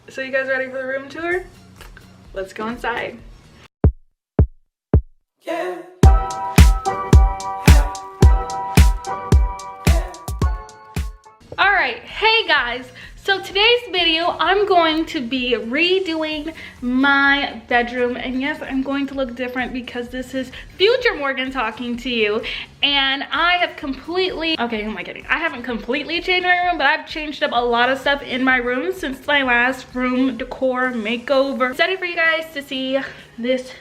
So you guys ready for the room tour? Let's go inside. Yeah. Alright, hey guys. So today's video, I'm going to be redoing my bedroom. And yes, I'm going to look different because this is future Morgan talking to you. And I have completely, okay, who am I kidding? I haven't completely changed my room, but I've changed up a lot of stuff in my room since my last room decor makeover. Excited for you guys to see this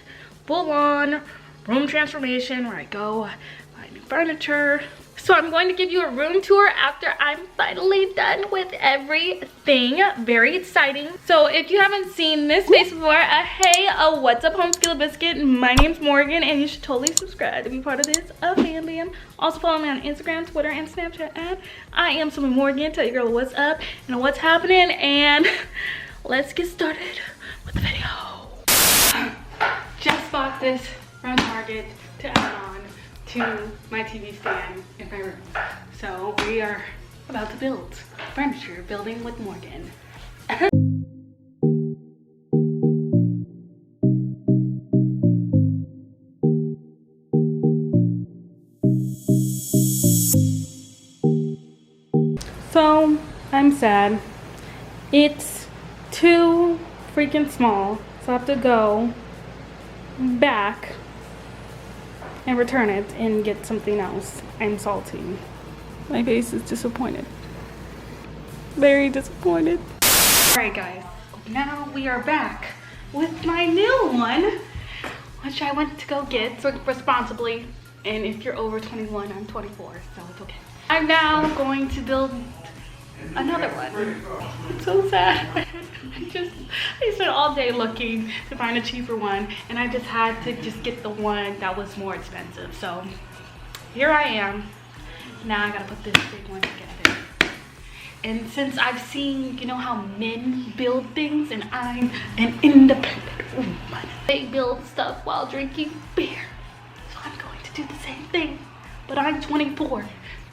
full-on room transformation where I go buy new furniture. So I'm going to give you a room tour after I'm finally done with everything. Very exciting. So if you haven't seen this face before, hey, what's up, home skillet biscuit? My name's Morgan, and you should totally subscribe to be part of this fam bam. Also follow me on Instagram, Twitter, and Snapchat at IamSimplyMorgan. Tell your girl what's up and what's happening, and let's get started with the video. Just bought this from Target to add on to my TV stand in my room. So we are about to build furniture, building with Morgan. So I'm sad. It's too freaking small, so I have to go back and return it and get something else. I'm salty. My face is disappointed. Very disappointed. Alright guys, now we are back with my new one, which I went to go get responsibly. And if you're over 21, I'm 24, so it's okay. I'm now going to build another one. It's so sad. I spent all day looking to find a cheaper one, and I just had to just get the one that was more expensive. So here I am. Now I gotta put this big one together. And since I've seen, you know how men build things, and I'm an independent woman, they build stuff while drinking beer. So I'm going to do the same thing, but I'm 24,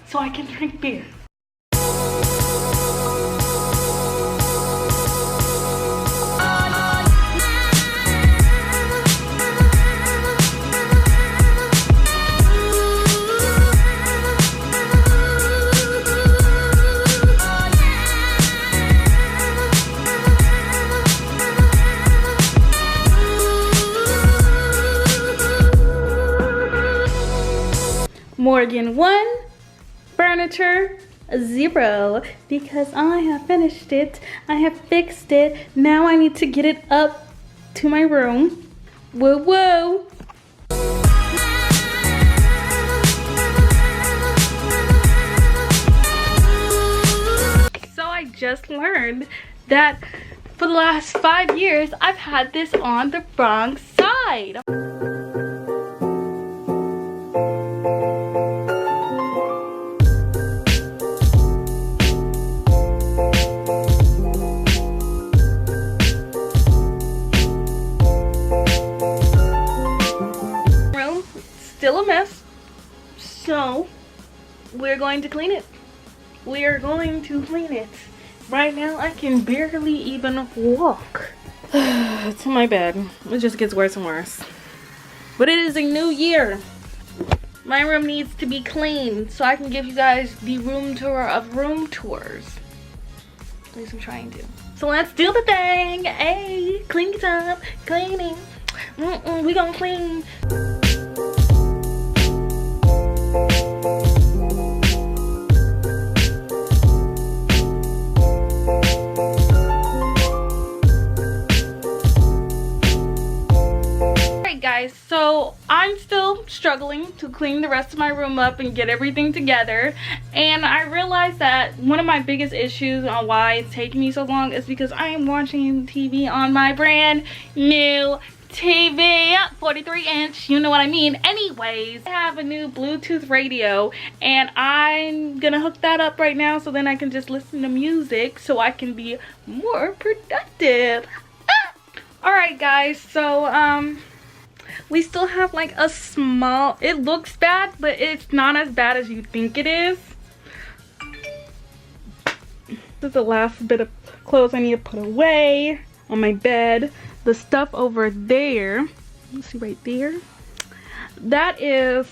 so I can drink beer. Morgan 1, furniture 0, because I have finished it. I have fixed it. Now I need to get it up to my room. Woo woo. So I just learned that for the last 5 years I've had this on the wrong side. Still a mess, so we're going to clean it. We are going to clean it. Right now I can barely even walk to my bed. It just gets worse and worse, but it is a new year. My room needs to be cleaned so I can give you guys the room tour of room tours. At least I'm trying to. So let's do the thing. Hey, clean it up. Cleaning. We gonna clean. Guys, so I'm still struggling to clean the rest of my room up and get everything together, and I realized that one of my biggest issues on why it's taking me so long is because I am watching TV on my brand new TV, 43-inch, you know what I mean. Anyways, I have a new Bluetooth radio, and I'm gonna hook that up right now so then I can just listen to music so I can be more productive. Alright guys, so we still have like a small, it looks bad, but it's not as bad as you think it is. This is the last bit of clothes I need to put away on my bed. The stuff over there, you see right there, that is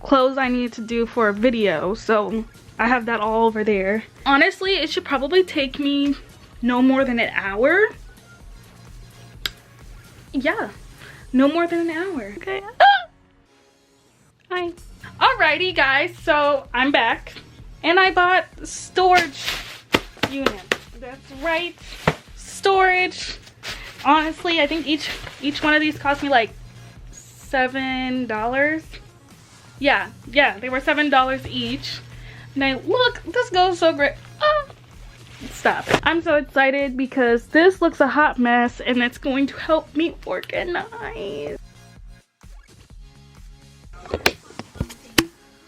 clothes I need to do for a video, so I have that all over there. Honestly, it should probably take me no more than an hour. Yeah, no more than an hour. Okay. Hi. Alrighty guys, so I'm back and I bought storage units. That's right, storage. Honestly, I think each one of these cost me like $7. Yeah, they were $7 each. Now look, this goes so great. Oh, stop it. I'm so excited because this looks a hot mess and it's going to help me organize.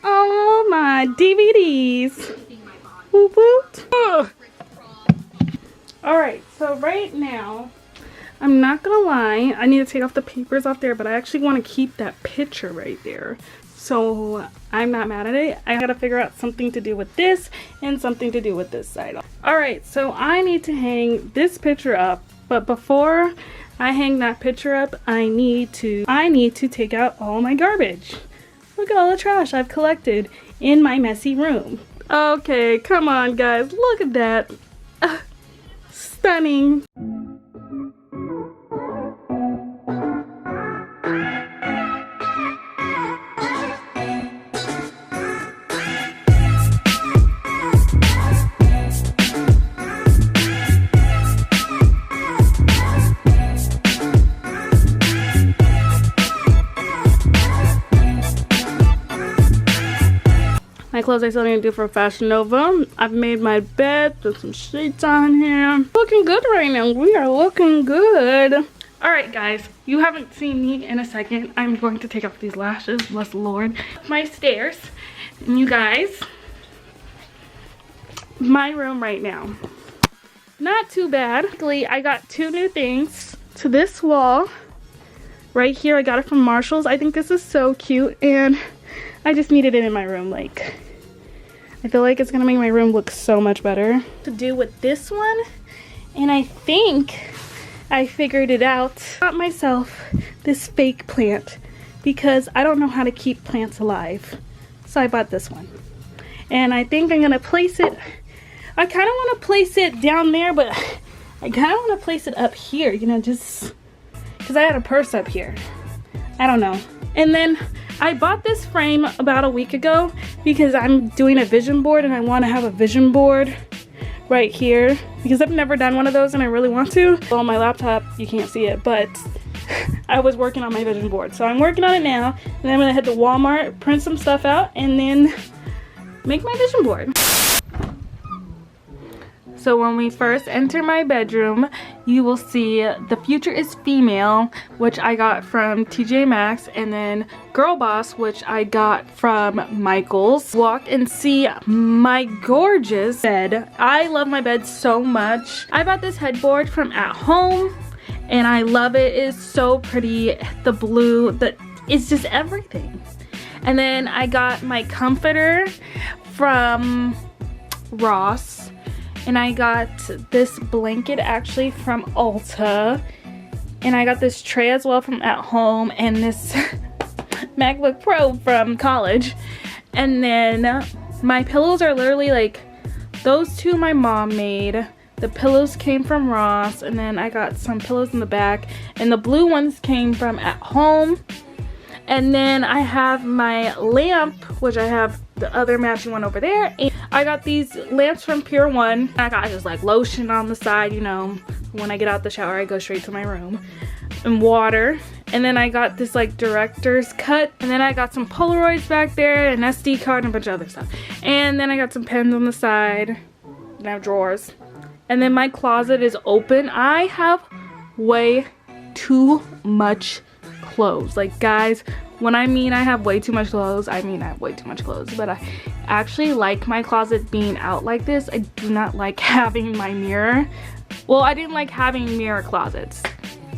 Oh, my DVDs. Woot woot. Alright, so right now, I'm not gonna lie, I need to take off the papers off there, but I actually want to keep that picture right there. So I'm not mad at it. I gotta figure out something to do with this and something to do with this side. Alright, so I need to hang this picture up, but before I hang that picture up, I need to take out all my garbage. Look at all the trash I've collected in my messy room. Okay, come on guys, look at that. Stunning. My clothes I still need to do for Fashion Nova. I've made my bed, put some sheets on here. Looking good right now. We are looking good. Alright guys, you haven't seen me in a second. I'm going to take off these lashes, bless the Lord. My stairs, and you guys, my room right now. Not too bad. I got two new things to this wall. Right here, I got it from Marshall's. I think this is so cute and I just needed it in my room. Like, I feel like it's gonna make my room look so much better. To do with this one, and I think I figured it out. I got myself this fake plant because I don't know how to keep plants alive. So I bought this one. And I think I'm gonna place it, I kind of want to place it down there, but I kind of want to place it up here, you know, just because I had a purse up here. I don't know. And then I bought this frame about a week ago because I'm doing a vision board and I want to have a vision board right here because I've never done one of those and I really want to. On my laptop, you can't see it, but I was working on my vision board. So I'm working on it now and then I'm gonna head to Walmart, print some stuff out, and then make my vision board. So when we first enter my bedroom, you will see The Future is Female, which I got from TJ Maxx, and then Girl Boss, which I got from Michael's. Walk and see my gorgeous bed. I love my bed so much. I bought this headboard from At Home, and I love it. It's so pretty. The blue, it's just everything. And then I got my comforter from Ross. And I got this blanket actually from Ulta. And I got this tray as well from At Home. And this MacBook Pro from college. And then my pillows are literally like, those two my mom made. The pillows came from Ross. And then I got some pillows in the back. And the blue ones came from At Home. And then I have my lamp, which I have the other matching one over there. And I got these lamps from Pure One. I got just like lotion on the side, you know. When I get out the shower, I go straight to my room. And water. And then I got this like director's cut. And then I got some Polaroids back there, an SD card, and a bunch of other stuff. And then I got some pens on the side. And I have drawers. And then my closet is open. I have way too much clothes. Like guys, when I mean I have way too much clothes, I mean I have way too much clothes. But I actually like my closet being out like this. I do not like having my mirror. Well, I didn't like having mirror closets.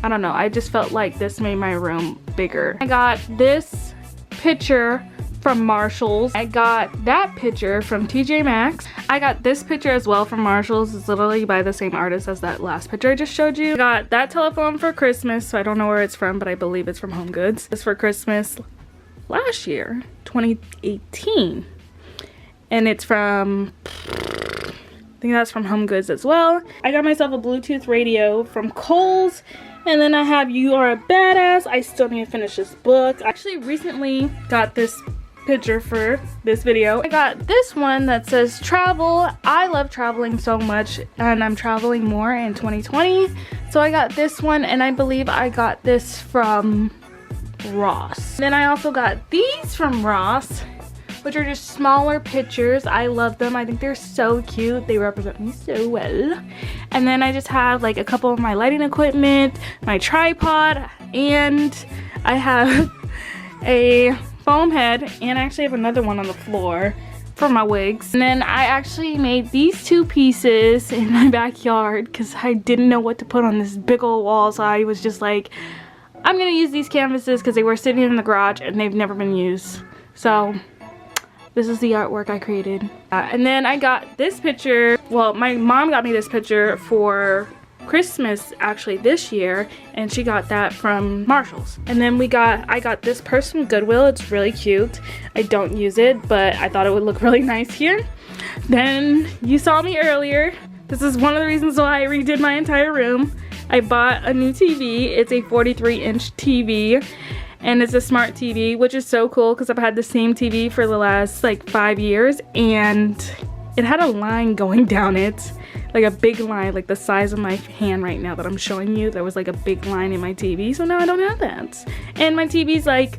I don't know, I just felt like this made my room bigger. I got this picture from Marshall's. I got that picture from TJ Maxx. I got this picture as well from Marshall's. It's literally by the same artist as that last picture I just showed you. I got that telephone for Christmas, so I don't know where it's from, but I believe it's from Home Goods. It's for Christmas last year, 2018. And it's from, I think that's from Home Goods as well. I got myself a Bluetooth radio from Kohl's. And then I have You Are a Badass. I still need to finish this book. I actually recently got this picture for this video. I got this one that says travel. I love traveling so much and I'm traveling more in 2020. So I got this one, and I believe I got this from Ross. Then I also got these from Ross, which are just smaller pictures. I love them. I think they're so cute. They represent me so well. And then I just have like a couple of my lighting equipment, my tripod, and I have a foam head, and I actually have another one on the floor for my wigs. And then I actually made these two pieces in my backyard because I didn't know what to put on this big old wall, so I was just like, I'm gonna use these canvases because they were sitting in the garage and they've never been used. So this is the artwork I created. And then I got this picture. Well, my mom got me this picture for Christmas actually this year, and she got that from Marshall's. And then I got this purse from Goodwill. It's really cute. I don't use it, but I thought it would look really nice here. Then you saw me earlier. This is one of the reasons why I redid my entire room. I bought a new TV. It's a 43-inch TV. And it's a smart TV, which is so cool because I've had the same TV for the last like 5 years, and it had a line going down it, like a big line, like the size of my hand right now that I'm showing you. There was like a big line in my TV, so now I don't have that. And my TV's like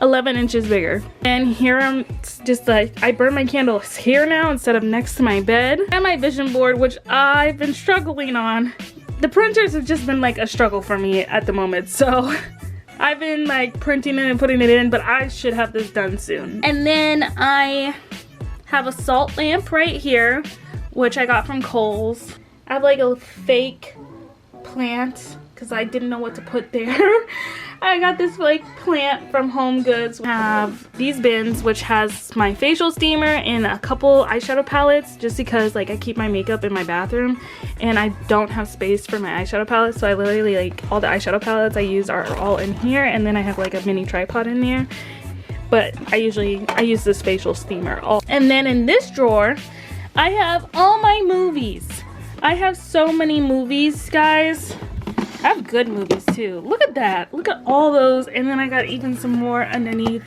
11 inches bigger. And here I'm just like, I burn my candles here now instead of next to my bed. And my vision board, which I've been struggling on. The printers have just been like a struggle for me at the moment, so I've been like printing it and putting it in, but I should have this done soon. And then I have a salt lamp right here, which I got from Kohl's. I have like a fake plant because I didn't know what to put there. I got this like plant from Home Goods. I have these bins, which has my facial steamer and a couple eyeshadow palettes, just because like I keep my makeup in my bathroom and I don't have space for my eyeshadow palettes, so I literally like all the eyeshadow palettes I use are all in here, and then I have like a mini tripod in there. But I use this facial steamer. And then in this drawer I have all my movies. I have so many movies, guys. I have good movies too. Look at that. Look at all those. And then I got even some more underneath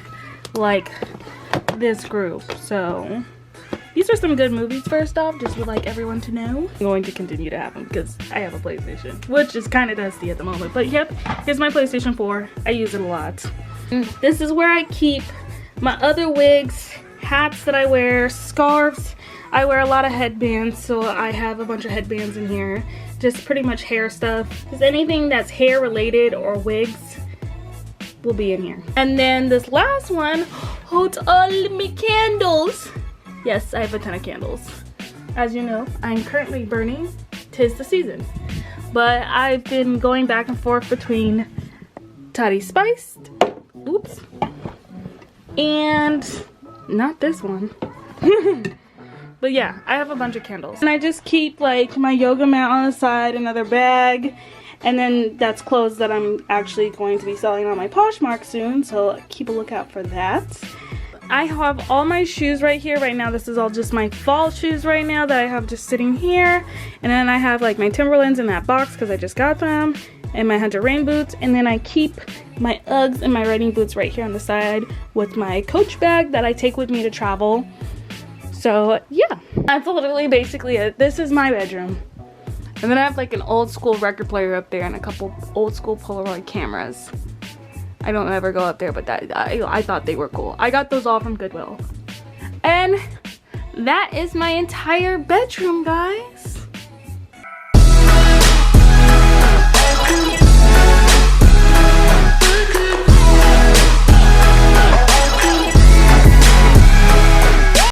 like this group. So these are some good movies first off, just would like everyone to know. I'm going to continue to have them because I have a PlayStation, which is kind of dusty at the moment. But yep, here's my PlayStation 4. I use it a lot. This is where I keep my other wigs, hats that I wear, scarves. I wear a lot of headbands, so I have a bunch of headbands in here. Just pretty much hair stuff. Because anything that's hair related or wigs will be in here. And then this last one holds all my candles. Yes, I have a ton of candles. As you know, I'm currently burning 'Tis the Season. But I've been going back and forth between Toddy Spiced, oops, and not this one. But yeah, I have a bunch of candles. And I just keep like my yoga mat on the side, another bag, and then that's clothes that I'm actually going to be selling on my Poshmark soon, so keep a lookout for that. I have all my shoes right here. Right now, this is all just my fall shoes right now that I have just sitting here. And then I have like my Timberlands in that box because I just got them, and my Hunter Rain boots. And then I keep my Uggs and my riding boots right here on the side with my Coach bag that I take with me to travel. So yeah, that's literally basically it. This is my bedroom. And then I have like an old school record player up there and a couple old school Polaroid cameras. I don't ever go up there, but I thought they were cool. I got those all from Goodwill. And that is my entire bedroom, guys.